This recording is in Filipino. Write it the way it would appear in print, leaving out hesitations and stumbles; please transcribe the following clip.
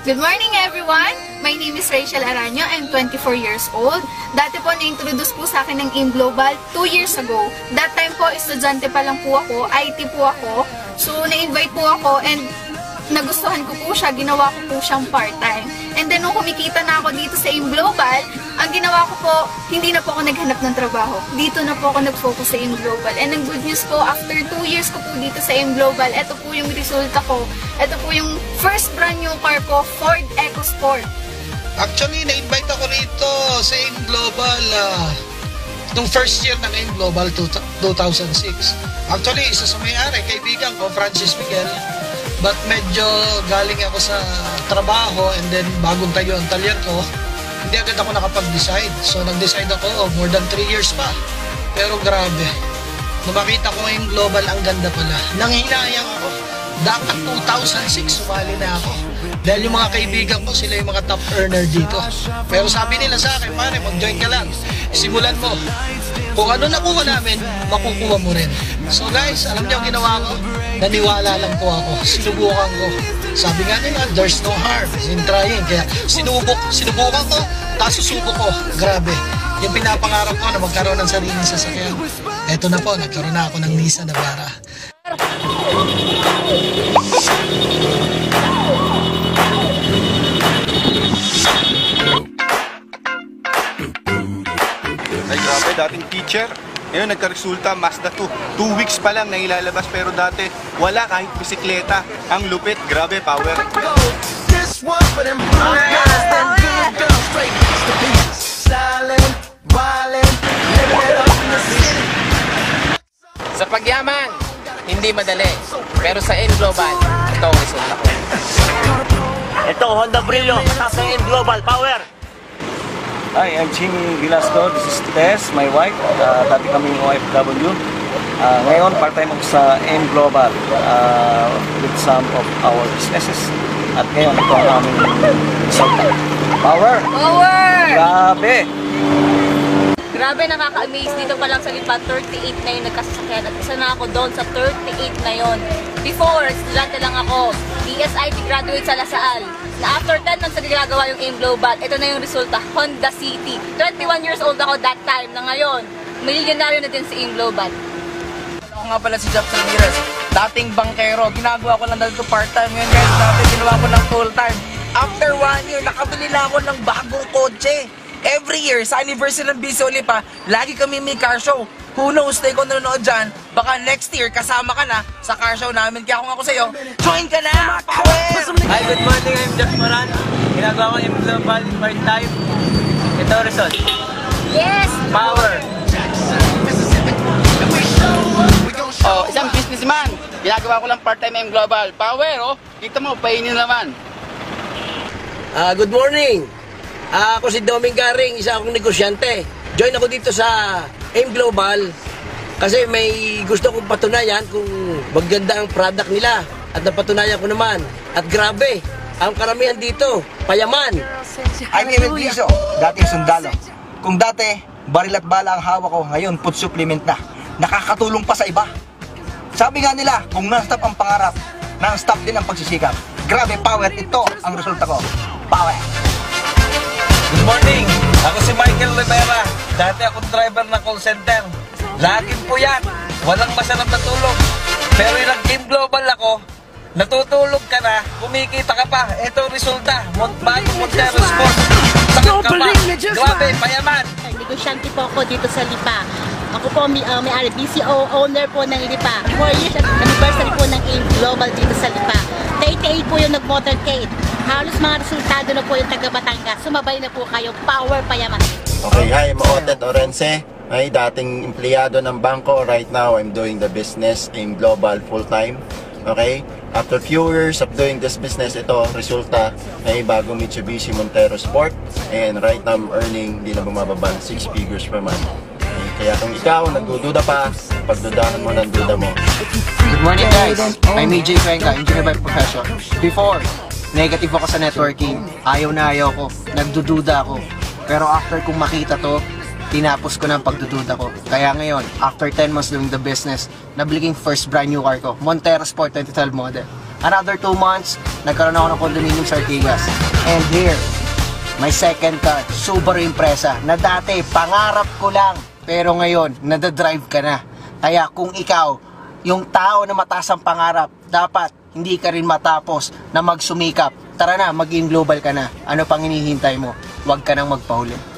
Good morning everyone! My name is Rachel Aranyo. I'm 24 years old. Dati po na-introduce po sa akin ng AIM Global 2 years ago. That time po, estudyante pa lang po ako, IT po ako. So, na-invite po ako and nagustuhan ko po siya, ginawa ko po siyang part-time. And then, nung kumikita na ako dito sa AIM Global, ang ginawa ko po, hindi na po ako naghanap ng trabaho. Dito na po ako nag-focus sa AIM Global. And ang good news po, after 2 years ko po dito sa AIM Global, ito po yung resulta ko. Ito po yung first brand new car ko, Ford EcoSport. Actually, na-invite ako rito sa AIM Global nung first year ng AIM Global 2006. Actually, isa sa may-ari, kaibigan ko, Francis Miguel. But medyo galing ako sa trabaho and then bagong tayo ang talyer ko, hindi agad ako nakapag-decide. So nag-decide ako, more than 3 years pa. Pero grabe, nung makita ko yung global, ang ganda pala. Nanghinayang ako. Dapat 2006 sumali na ako. Dahil yung mga kaibigan ko, sila yung mga top earner dito. Pero sabi nila sa akin, pare, mag-join ka lang. Simulan mo. Kung ano nakuha namin, makukuha mo rin. So guys, alam niyo ang ginawa ko? Naniwala lang po ako. Sinubukan ko. Sabi nga nila, there's no harm in trying. Kaya sinubukan ko, tapos susubok ko. Grabe. Yung pinapangarap ko na magkaroon ng sariling sasakyan. Eto na po, nagkaroon na ako ng Nissan Navara. Ay grabe, dating teacher. Ngayon nagka-resulta, Mazda 2. 2 weeks pa lang na ilalabas pero dati wala kahit bisikleta. Ang lupit, grabe, power. Sa pagyaman, hindi madali. Pero sa AIM Global, ito ang resulta ko. Ito, Honda Brillo, sa AIM Global, power! Hi, I'm Jimmy Velasco. This is Tess, my wife. Dati kaming OFW. Ngayon, part-time ako sa AIM Global with some of our businesses. At ngayon, ito ang aming result. Power! Power! Grabe! Grabe, nakaka-amaze. Dito pa lang sa Lipa, 38 na yung nagkasasakyan. At isa na ako doon sa 38 na yon. Before, estudyante lang ako. DSIT graduate sa Lasal. Na after 10 months na ginagawa yung AIM Global, ito na yung resulta, Honda City. 21 years old ako that time. Na ngayon, milyonaryo na din si AIM Global. Ako nga pala si Jack Ramirez. Dating bankero. Ginagawa ko lang dito part-time. Ngayon guys, dati ginawa ko ng full-time. After 1 year, nakabili na ako ng bagong kotse. Every year, sa anniversary ng Biso Lipa, lagi kami may car show. Who knows, na ikaw nanonood dyan, baka next year, kasama ka na sa car show namin. Kaya kung ako sa'yo, join ka na! Power! Hi, good morning. I'm Josh Moran. Ginagawa ko AIM Global part-time. Ito ang result. Yes! Power! Oh, isang businessman. Ginagawa ko lang part-time AIM Global. Power, oh. Kita mo, painin naman. Good morning! Ako si Doming Garing, isa akong negosyante. Join ako dito sa AIM Global kasi may gusto kong patunayan kung maganda ang product nila. At napatunayan ko naman. At grabe, ang karamihan dito, payaman. I'm Emil Biso, dating sundalo. Kung dati, baril at bala ang hawak ko, ngayon food supplement na. Nakakatulong pa sa iba. Sabi nga nila, kung non-stop ang pangarap, non-stop din ang pagsisikap. Grabe, power, ito ang resulta ko. Power! Good morning! Ako si Michael Rivera. Dati akong driver ng call center. Laging puyat. Walang masarap na tulog. Pero yung nag-AIM Global ako, natutulog ka na, kumikita ka pa. Ito ang resulta. Bagong Montero Sport. Sakit ka pa. Grabe, payaman. Negosyante po ako dito sa Lipa. Ako po may-ari, BCO owner po ng Lipa. 4 years at anniversary po ng AIM Global dito sa Lipa. 38 po yung nag-motorcade. Halos mga resultado na po yung taga Batangas. Sumabay na po kayo. Power payaman. Okay, hi, I'm Otet Orense. Ay, dating empleyado ng bangko. Right now, I'm doing the business AIM Global full-time. Okay? After few years of doing this business, ito, resulta ay bagong Mitsubishi Montero Sport. And right now, I'm earning, hindi na bumababa, 6 figures per month. Okay, kaya kung ikaw, nagdududa pa, pagdudahan mo ng duda mo. Good morning guys. I'm AJ Cuenca, engineer by profession. Before, negative ako sa networking. Ayaw na ayaw ko. Nagdududa ako. Pero after kong makita to, tinapos ko na ang pagdududa ko. Kaya ngayon, after 10 months doing the business, nabili ko yung first brand new car ko, Montero Sport 2012 model. Another 2 months, nagkaroon ako ng condominium sa Ortigas. And here, my second car, Subaru Impreza, na dati pangarap ko lang, pero ngayon, nadadrive ka na. Kaya kung ikaw, yung tao na mataas ang pangarap, dapat hindi ka rin matapos na magsumikap. Tara na, mag-in global ka na. Ano pang hinihintay mo? Huwag ka nang magpahuli.